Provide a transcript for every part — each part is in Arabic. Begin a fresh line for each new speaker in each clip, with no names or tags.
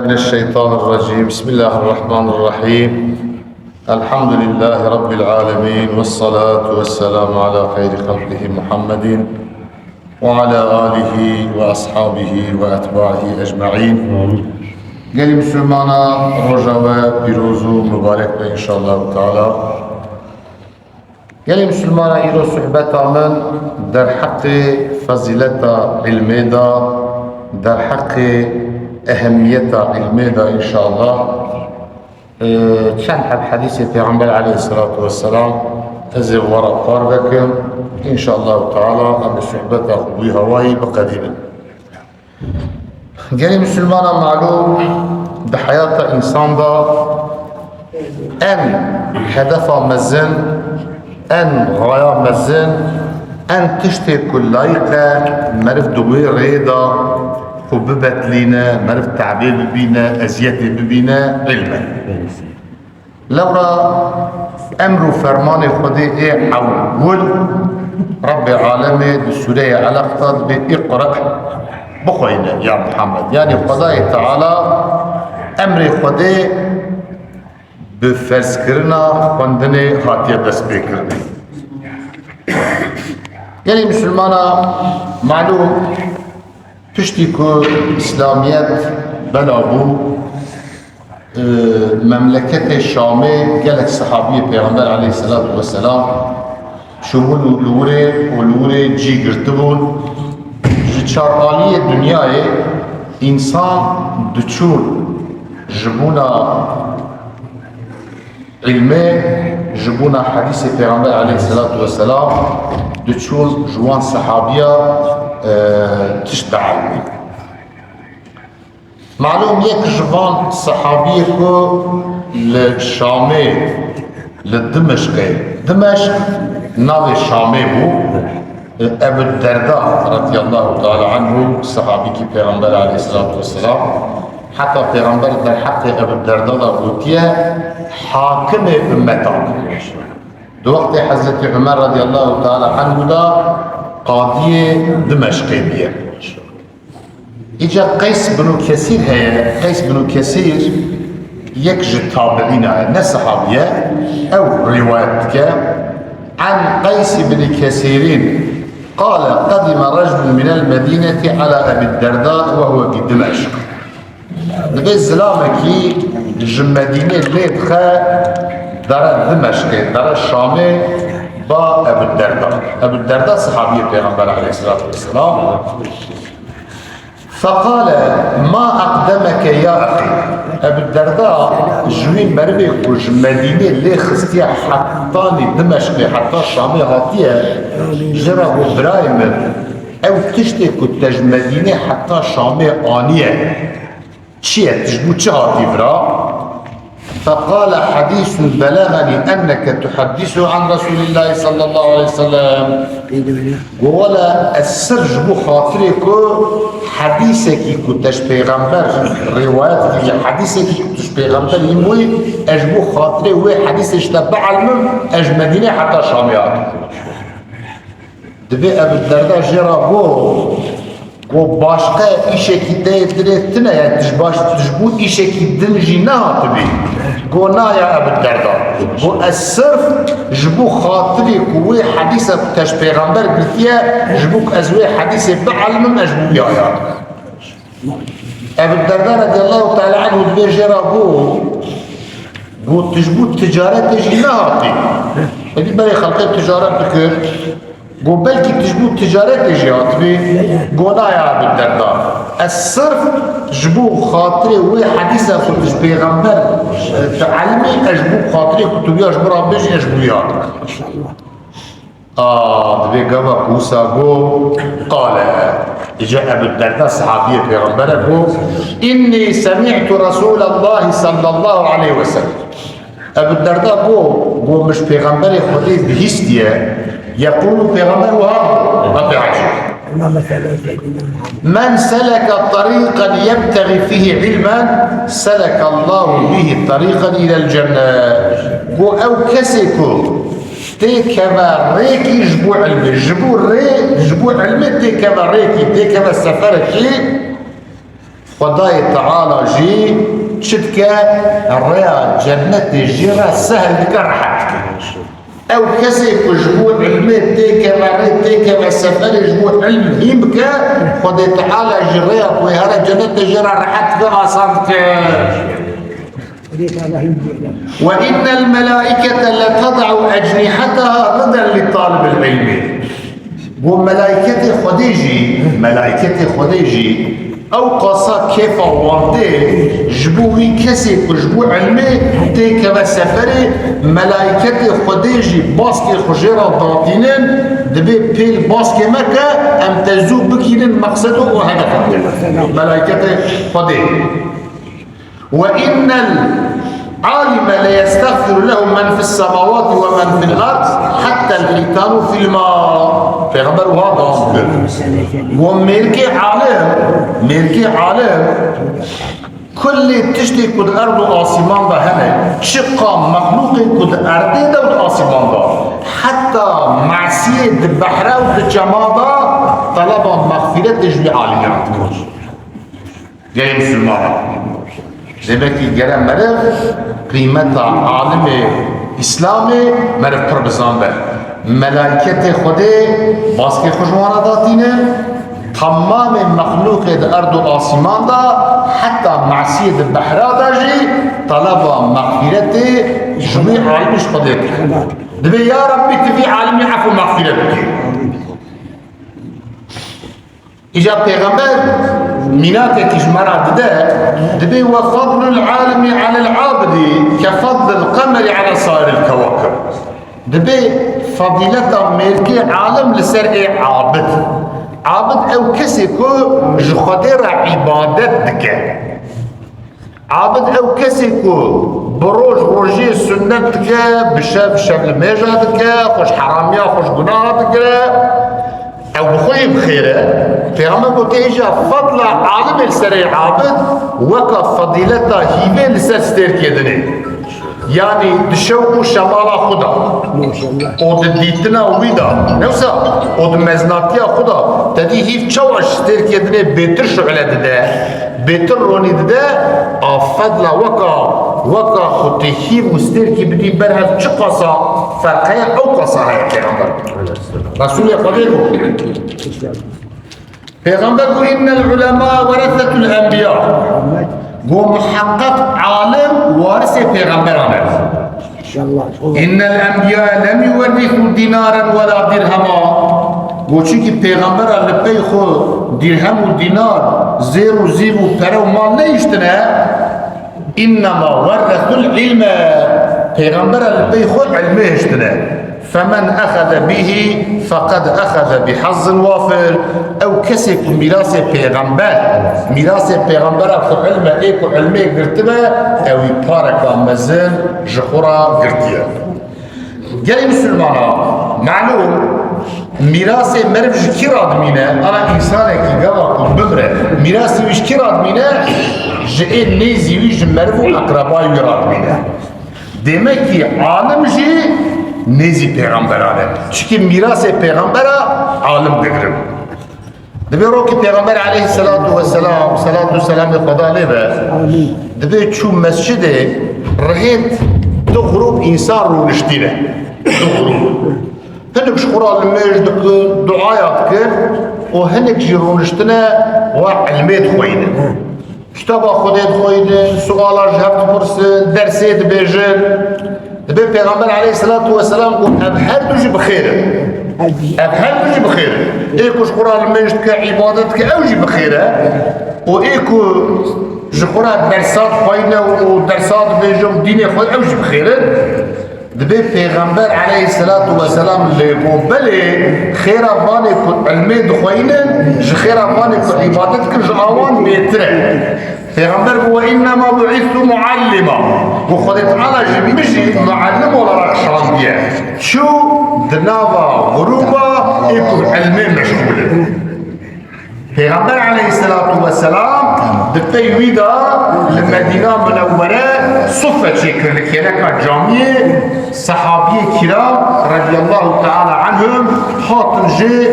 من الشيطان الرجيم. بسم الله الرحمن الرحيم. الحمد لله رب العالمين، والصلاة والسلام على خير خلقه محمد وعلى آله وأصحابه وأتباعه أجمعين. قال مسلمانا رجوة بروزو مبارك إن شاء الله تعالى. قال مسلمانا إيرو صحبة من در حق فضيلة علميدا، در حق أهمية علميدا إن شاء الله. كان حديث پیغمبر عليه الصلاة والسلام أزي ورا قاربكم إن شاء الله تعالى أم صحبة أخوي هواي بقديم. قال مسلمانا معلوم بحياة إنسان دا أن هدف مزن، أن غاية مزن، أن تشتي كل لايقة مرف دوي ريدا وببت لنا مرف تعبير ببينا أزيادة ببينا علما. لورا أمر فرمان خدي إيه حول رب العالمين بسورة علاقة بإقرأ بخوينا يا محمد، يعني خداي تعالى أمر خدي بفرز كرنا خندني هاتية دس بكرنا. يعني مسلمانا معلوم تشتكو إسلاميات بلابو مملكة الشامي قالت صحابية پیغمبر عليه الصلاة والسلام شمول لوري جي قرتبون جتشارالية دنياي إنسان دچول جبونا علمي جبونا حديث پیغمبر عليه الصلاة والسلام دچول جوان صحابية تشتعل. معلوم يك جوان صحابي كو للشامي للدمشقي، دمشق ناوي الشامي بو. أبو الدرداء رضي الله تعالى عنه صحابي كي پیغمبر عليه الصلاة والسلام، حتى پیغمبر در حق أبو الدرداء بوتيه حاكم أمتان. دو وقت حضرت عمر رضي الله تعالى عنه دا قاضي دمشقي بيه. إجا قيس بن كثير هي قيس بن كثير يكجد تابعين نصحابية أو روايتك عن قيس بن كثير قال قدم رجل من المدينة على أبي الدرداء وهو بدمشق. لبي الزلامكي المدينة اللي دخل دار دمشق دار الشامي با أبو الدرداء. أبو الدرداء صحابي پیغمبر عليه الصلاة والسلام. فقال ما أقدمك يا أخي. أبو الدرداء جوين مربك وج مدينة اللي خستيا حطاني دمشق حتى الشامي هاتية جرى برايم أو تشتي كتج مدينة حتى الشامي آنية چيه تجبو چه هاتي برا؟ فقال حديث بلغني أنك تحدث عن رسول الله صلى الله عليه وسلم ولا السرج بخاطرك حديثك كنتش پیغمبر رواياتك حديثك كنتش پیغمبر يموي أجبو خاطري وي حديثش تبع المم أج مدينة حتى شاميات. دبي أبو الدرداء جرابو وباشقه إيشكي دريتنا يعني تجبو إيشكي دنجي نهاتبي قونا يا أبو الدرداء قو الصرف جبو خاطري كوي حديثة تش پیغمبر قلتيا جبوك أزوي حديثة بعلم أجبو يا أبو الدرداء رضي الله تعالى عنه دبي جرى قو تجبو التجارة تجي نهاتي بدي بري خلقي التجارة بكر قو بلكي تجبو التجارة تجي هاتبي قونا يا أبو الدرداء الصرف جبو خاطري وي حديثة فتش بيغمبر تعلمي أجبو خاطري كتبيا أجبو ربيش أجبو ياك. دبي قوى قوسا قو قال جاء أبو الدرداء صحابية بيغمبر قو إني سمعت رسول الله صلى الله عليه وسلم. أبو الدرداء قو مش بيغمبر خدي بهستيا يقول بيغمبر وهذا ربي عجيب من سلك طريقا يبتغي فيه علما سلك الله به طريقا إلى الجنة. أو كسكو تكما ريكي جبو علمي جبو علمي تكما ريكي تكما سفركي خدای تعالی جی چد که ریا جنت جیرا سهل دکر راحت او کسی کجبو علمه تیکه مره تیکه و سفر جبو علم هیم که خدای تعالی جریا کوی هر جنت جیرا راحت که آسان که وإن الملائكة لتضع أجنحتها رضا لطالب العلم وملائكة خديجي أو قصا كيف وانده جبوي كسي كجبو علمي تيك وسفري ملائكة خديجي باسكي خجيرة ضاطينين دبي بيل باسكي مكة أم تزو بكينين مقصده وهدفه ملائكة خديجي وإن العالم لا يستغفر له من في السماوات ومن في الأرض حتى الحيتان في الماء پیغمبر هذا وميركي عالم كل تشتي كد أرض آسمان ده هنه شقا مخلوق كد أرض ده آسمان ده حتى معصية البحر والجمادة طلب مغفرة تجبي عالميات جاي مسلمان demek ki gelen meref kıymeta alimi İslami meref pırbızan ver. Melaketi Khudi baskı kuşmana datine tamamen mahluk-ed ardu asimanda hatta masiyed bahra daji talaba mağfireti jumi alimiş Khudi. Debe ya Rabbi tifi alimi afu mağfireti. إجا پیغمبر مينات كجمرة دبي وفضل العالم على العابد كفضل القمر على صائر الكواكب دبي فضيلة ميركي عالم لسر عابد أو كسيكو جخدر عبادت دكا عابد أو كسيكو بروج روجي سنة دكا بشاف الميجا دكا خوش حرامية خوش قناة دكا أو بخوي بخيره في عمل بوتيجا فضل عالم السري عابد وقف فضيلته هيبه لسر ستير كيدني يعني دشوق شمالا خدا او ديتنا ويدا نوسا او مزناتيا خدا تدي هيف چواش ستير كيدني بيتر شعله ده بيتر روني ده فضل وقا خطيهي مستير كي بدي برها چقصا فرقية او قصا هاي پیغمبر رسول قدير پیغمبر کو ان العلماء ورثة الانبياء گو محقق عالم وارث پیغمبرانه ان الانبياء لم يورثوا دينارا ولا درهما گو چونکی پیغمبر لپی خو درهم و دینار زیر و زیب و پره و مال نیشتنه انما ورثوا العلم پیغمبر لپی خو علمه اشتنه فمن أخذ به فقد أخذ بحظ وافر أو كسك ميراث پیغمبر أخذ علمه إيكو علمه قرتبه أو يبارك مزن جخورا قرتيه جاي مسلمانا معلوم ميراث مرف جكيراد مينه أنا إنسانك يقوى بمره ميراث وشكيراد مينه جئين نيزي ويج مرف أقرباء يراد مينه دمكي عالم جي نزی پیغمبرانه چون میراث پیغمبر عالم بگیرم دبی رو که پیغمبر علیه الصلاة والسلام خدا لیبه دبی چون مسجد رهید دو غروب انسان رو نشتینه دو غروب هنک شخورا المجد دعایات کرد و هنک جی رو نشتینه و علمیت خوینه کتابا خودت خوینه سوالا جهبت پرسن درسید بیجن دبي پیغمبر عليه الصلاة والسلام قل هر دوجي بخيره ايكو شقرا المجد كعبادتك اوجي بخيره وايكو شقرا درسات خوينه ودرسات بيجم ديني خوي اوجي بخيره دبي پیغمبر عليه الصلاة والسلام اللي بلي خير افاني علمي دخوينه خير افاني عبادتك جاوان بيتره پیغمبر هو انما بعثت معلما وخد تعالى جمشي معلم ولا رشاديه شو دناوا غروبا يكون علمي مشغول پیغمبر عليه الصلاة والسلام دبي ويدا المدينة منورة صفة شكل كيركا جامية صحابي كرام رضي الله تعالى عنهم حاطن جي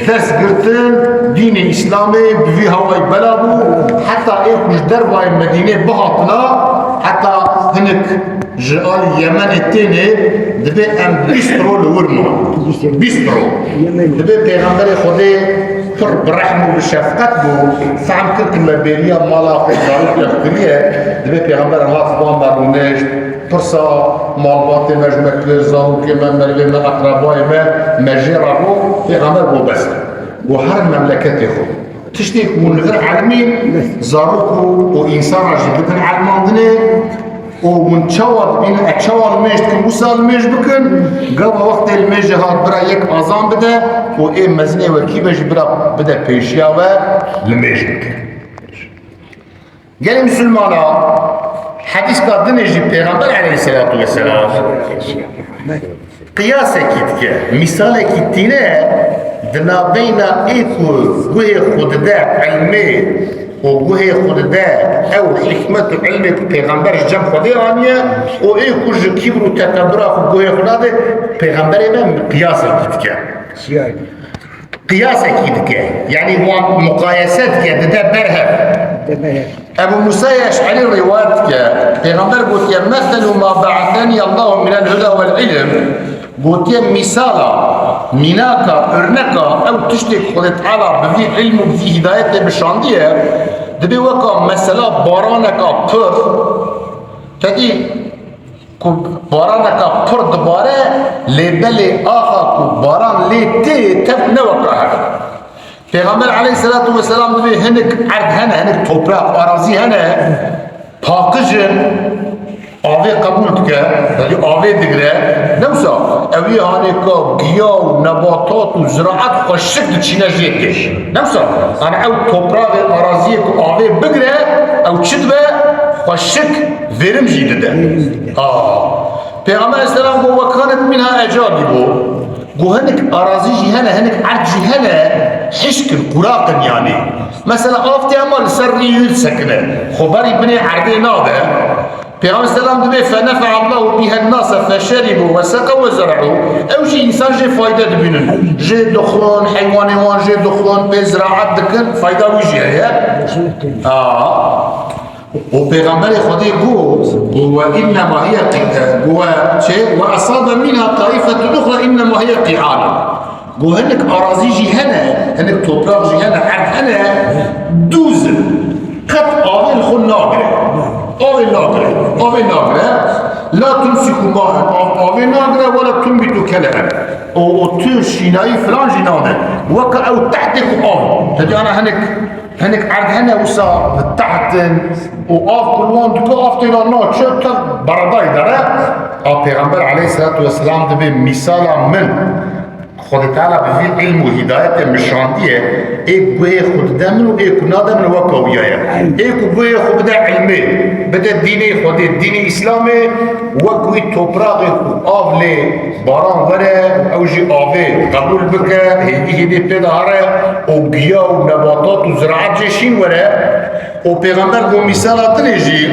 درس قرتن دين إسلامي بفي هواي بلابو حتى إيكوش دربا المدينة بهاتنا حتى هنك جال اليمن التاني دبي أم بيسترو الورمو بيسترو دبي بيغمبر خدي فر برحمه بالشفقت بو فعم كنت مبيريا مالا خدارو يخدرية دبي بيغمبر الله سبحانه مرونيش فرصة مالباتي مجمع كليزاو كما مرلين أقربائي ما مجيرابو بيغمبر بو بس بو هر المملكات يخو تشتيك من غير علمين زاروكو وإنسان جدتن علمان دني ومن تشاور بين اتشاور ميج كم وصل ميج بكن قبل وقت الميج هاد برا يك اذان بدا و اي مزني وكي باش برا بدا بيشيا و الميج بكن قال مسلمانا حديث قدن يجي پیغمبر عليه الصلاه والسلام قياسه كيتك مثال كيتينه دنا بين ايكو غوي خود دا علمي وجوه خود ده أو حكمة علم پیغمبر جم خودی آنیه و ای کج کبر و تکبر خود جوه خدا ده پیغمبر من قیاس کید که قیاس کید که یعنی هو مقایسات که ده برهف ابو موسى الاشعري روایت که پیغمبر گفت که مثل ما بعثني الله من الهدى والعلم گفت که مثالا مناكا ارنكا او تشتك خود تعالى بذي علم وبذي هداية بشاندية دبي وكا مثلا بارانكا پر تدي بارانكا پر دباره لبلي آخا كو باران لتي تف نوكا هكا پیغمبر عليه الصلاة والسلام دبي هنك عرض هنك توبراق أراضي هنا پاقجن آوه قبول که یعنی آوه دیگره نوسا اوی هانی که گیا و نباتات و زراعت خشک دچینه جیتش نوسا انا او توپراغ آرازی که آوه بگره او چید به خشک ورم جیده ده پیغمبر اسلام گو وکانت منها اجابی بو گو هنک آرازی جی هنه هنک عرض جی هنه حشکن قراقن یعنی مثلا آفتی اما لسر ریل سکنه خبری بنی عرضی ناده پیغمبر اسلام دبی فنفع الله بها الناس فشربوا وسقوا وزرعوا او جي انسان جي فايده دبينن جي دخلون حيوان جي دخلون بزراعه دكن فايده وجي هي وبيغمبر خدي هو انما هي هو شيء واصاب منها طائفه اخرى انما هي قعان هو هنك اراضي جي هنا هنك توبراق جي هنا عرض هنا دوز قط آوه الخل ناقره آوه ناقره لا تمسكوا ماء آوه ناقره ولا تنبتوا كلعا وطير شيناي فلان جنانه وكا او تحتك آوه تدي انا هنك عرض هنا وصا تحت وآف كلوان دكو آف تيلانا شو برداي داره پیغمبر عليه الصلاة والسلام دبي مثالا من خود تعالی به علم و هدایت مشاندیه ایک گوه خود دمن و ایک نادمن وکاویه ایک گوه خود علمه بده دین خود دین اسلامه و گوه توپراغ آو لی باران وره او جی آوه قبول بکه هدی پیدا هره او گیا و نباتات و زراعت جشین وره و پیغمبر گو مثالات نجی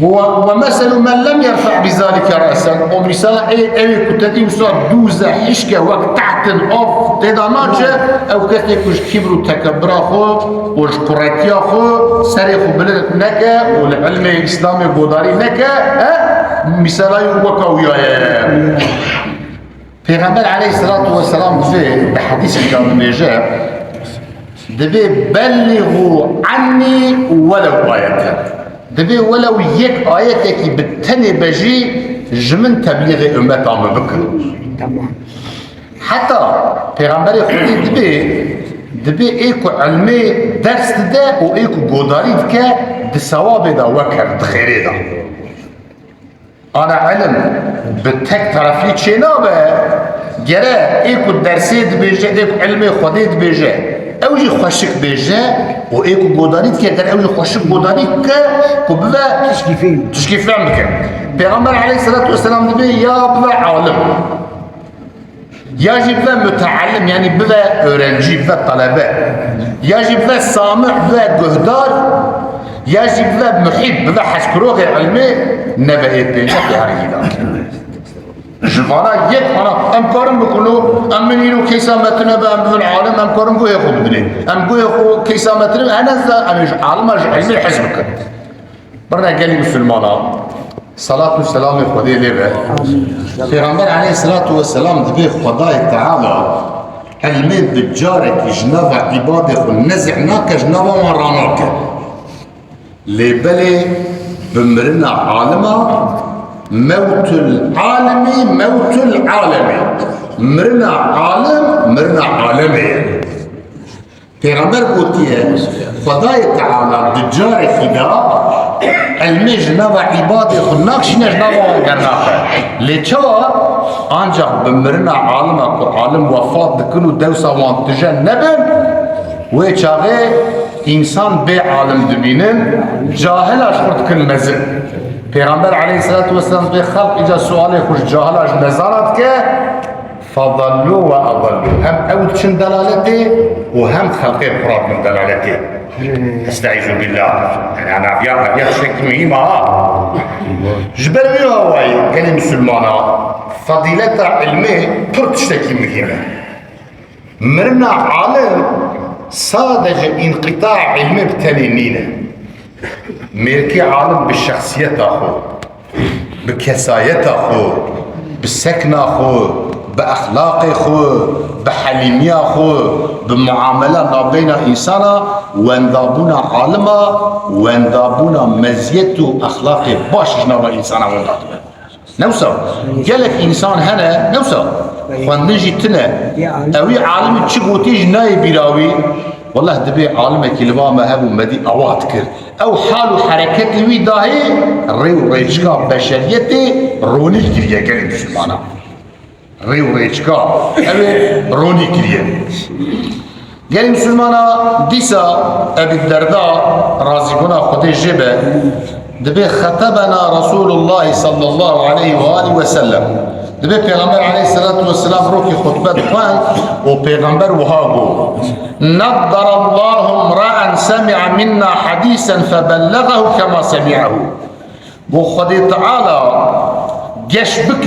ومثل من لم يرفع بذلك رأسا ومثال اي كتدي وصار دوزة حشكة وقت تحت الأوف تداناجة او كتك وش كبرو تكبرا خو وش قراتيا خو سري خو بلد نكا والعلم الإسلامي بوداري نكا مثال وكاويا پیغمبر عليه الصلاة والسلام في حديث كان بيجا دبي بلغوا عني ولو آية دبي ولو يك آياتك بالتني بجي جمن تبليغ أمت عم بكر حتى پیغمبر خودی دبي ايكو علمي درس ده و ايكو قداري دكا دسواب ده وكر دخيري ده انا علم بتك طرفي چنابه گره ايكو درسي دبيجه ايكو علمي خودي دبيجه اوجي خوشك بيجه و ايكو قداري دكا اوجي خوشك قداري كا كبلا تشكيفين بك پیغمبر عليه الصلاة والسلام دبي يا بلا عالم يجب بلا متعلم يعني بلا أورنجي بلا طلبة يجب ذا سامع ذا قهدار يجب ذا محب ذا حسكروغ علمي نبأ بيجا بيهاري ذاك جوانا يك أنا أم كارم بكونو أم منيرو كيسا متنا بأم في العالم أم كارم كو يخو بدني أم كو يخو كيسا متنا أنا ذا أم عالم علمي حزبك برنا قالي مسلمانا صلاة والسلام خدي ليه پیغمبر عليه الصلاة والسلام دبي خداي تعالى علمي بجارك جناب عبادك ونزعناك جناب مراناك لبلي بمرنا عالمه موت العالمي موت العالمي مرنا عالم مرنا عالمي پیغمبر قوتيه خداي تعالى بجارك خدا علمي جناب عبادي خناك شنو جناب وقرناك ليتشوا انجا بمرنا عالمك عالم وفات دكنو دوسا وان تجنبن ويتشاغي انسان بي عالم دبينن جاهل اشخرت كن مزن پیغمبر عليه الصلاة والسلام بي خلق اجا سؤالي خوش جاهل اش نزارت كه فضلوا واضلوا هم اول شن دلالتي وهم خلقي قراب من دلالتي استعيذ بالله يعني انا ابيض شكل مهمه جبل مين هواي كان مسلمانا فضيلتها علميه تشتكي مهمه مرنا عالم صادق انقطاع علمي بتنينينا ميركي عالم بالشخصية اخو بكساية اخو بالسكن اخو باخلاق اخو بحليمية اخو بمعاملة ما بين انسانا وانضابونا عالما وانضابونا مزيته اخلاقي باش جناب انسانا وانضابونا نوصل قالك انسان هنا نوصل خواندنجي تنا اوي عالمي تشبوتيج ناي بيراوي والله دبي عالمك لبا ما هبو مدي اوات كر او حال حركتي وي داهي ريو ريشكا بشريتي روني كريا قال مسلمانا ريو ريشكا اوي روني كريا قال مسلمانا ديسا ابي الدرداء رازي كنا خدي جبه دبي خطبنا رسول الله صلى الله عليه وآله وسلم دبي پیغمبر عليه الصلاة والسلام روكي خطبة خوان و پیغمبر وهاقو نضر الله امرأ سمع منا حديثا فبلغه كما سمعه و خدي تعالى جش بك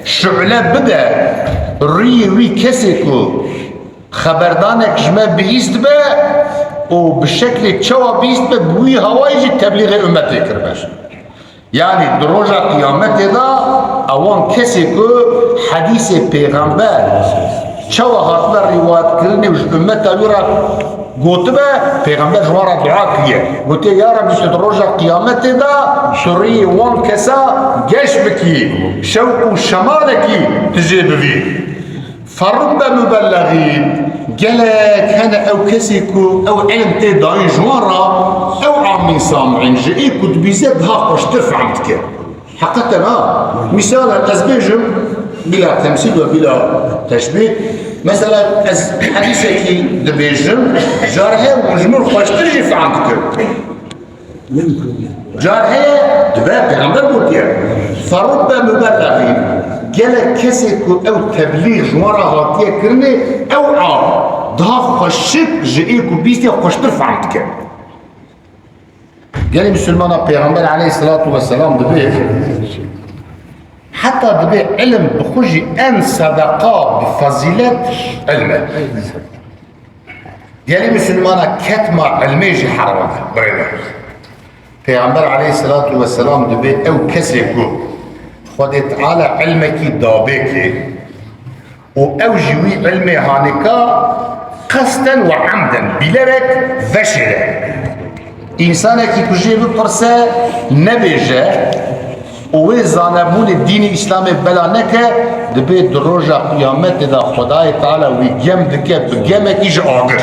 شعله بدا ري كسكو خبردانك جمع بيست به وبالشكل تشوى بيست به بوي هوايجي تبليغ امتي كرباش يعني دروجة قيامت دا اوان کسی که حدیث پیغمبر چوا هاتبر روایت کرنی وش امت اویرا گوته به پیغمبر جوارا دعا کریه گوته یارا بیشت دروجة قیامت دا شری وان کسا گش بکی شوق و شمالکی تجي بوی فرب مبلغين قالك هنا او كسيكو او علم تي داين جوارا او عامين سامعين جئيكو تبيزاد هاقوش تفعمتك حقيقة مثالا أزبيجم بلا تمثيل وبلا تشبيه مثلا حديثك دبيجم جارها ومجمور خوش ترجي فعمتك جارها دباب پیغمبر بوديا فرب مبلغين قالك كسيكو او تبليغ جوارا غاطية كرني او عام دها خوشك جئيكو بيستي خوش تفعمتك قال مسلمانا پیغمبر عليه الصلاة والسلام دبي حتى دبي علم بخوجي ان صدقاء بفضيلة علمه قال مسلمانا كتما علميجي حرمك بريده پیغمبر عليه الصلاة والسلام دبي او كسيكو خود تعالى علمك دابيك او جوي علمي هانكا قصدا وعمدا بلرك فشلك انسانك كجي بپرسه نبيجه وی زانبون الدين الاسلامي بلا نکه دبي دروجه قیامت دا خدای تعالی وی گم دکه بگمکیش آگر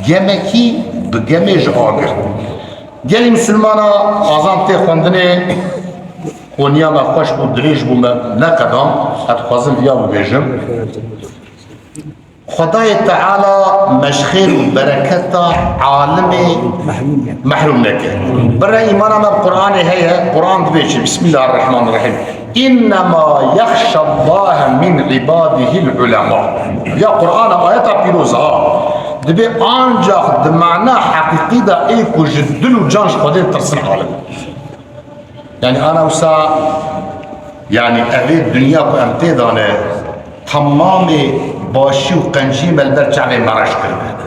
گمکی بگمش آگر گلی مسلمانا آزان تی خوندنه خونیا ما خوش بود دریج بود نکدام حتی خوازم بیا ببیجم خدای تعالی مشخیر و برکت عالم محروم نکه برای ایمان ما قرآن هیا قرآن بيجي بسم الله الرحمن الرحيم إنما يخشى الله من عباده العلماء يا قرآن آيات بيروزها دبي أنجح بمعنى حقيقي دا إيكو جدل وجانش قدر ترسل عالم. يعني أنا وسا يعني أبي الدنيا كأمتي دانا تمامي باشي وقنجي ملبر شعبي مراش كربه.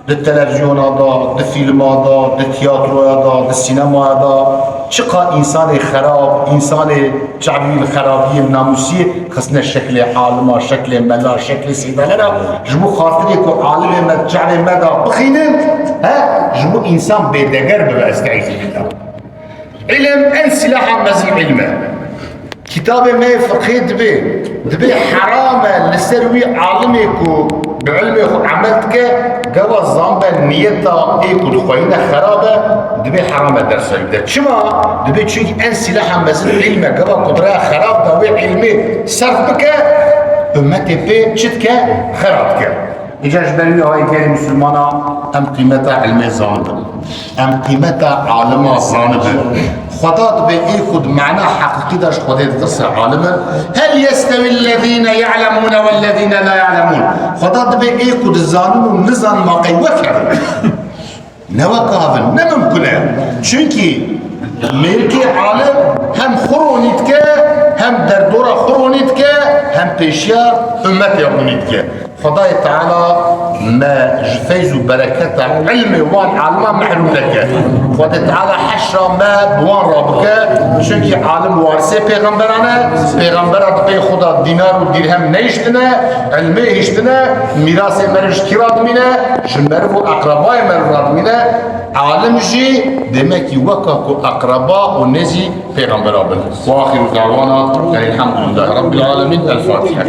للتلفزيون هذا، للفيلم هذا، للتياترو هذا، للسينما هذا، شقا إنسان خراب، إنسان شعبي الخرابية الناموسية، خصنا شكل عالمه، شكل ملا، شكل سيدنا، جمو خاطري كو عالم مد شعبي مدى بخينن، ها، جمو إنسان بيدقر ببأستعيذ بالله. علم أن سلاح مزل علمه. كتاب ما فقه دبي حرامه لسروي عالمكو بعلمك عملتك جوا الزنبه نيتها ايكو دخوينا خرابه دبي حرامه درس ده شما دبي تشوف ان سلاح مزل علمه جوا قدره خراب دبي علمي صرف بك امتي بي تشتك خرابك إجاش بلوي هاي كلمة مسلمانا أم قيمتها علمي زانب أم قيمتها عالمها زانب خدا بيأخذ معنى حقيقي داش خدا يدرس عالما هل يستوي الذين يعلمون والذين لا يعلمون خدا بيأخذ الزانب ونزان ما قي وكر نوكافن نممكنه چونكي ملكي عالم هم خرونيتك هم دردورة خرونيتك هم بيشيا أمتي خرونيتك خداي تعالى ما فيز بركة علم وان عالم محروم لك خداي تعالى حشر ما بوان رابك شنكي عالم وارثة پیغمبرات بي خدا دينار ودرهم نيشتنا علمي يشتنا ميراث مرج كراد منا شمرف اقرباء مراد منا عالم جي دمك وكاكو اقرباء ونزي پیغمبرات واخر دعوانا الحمد لله رب العالمين الفاتحة.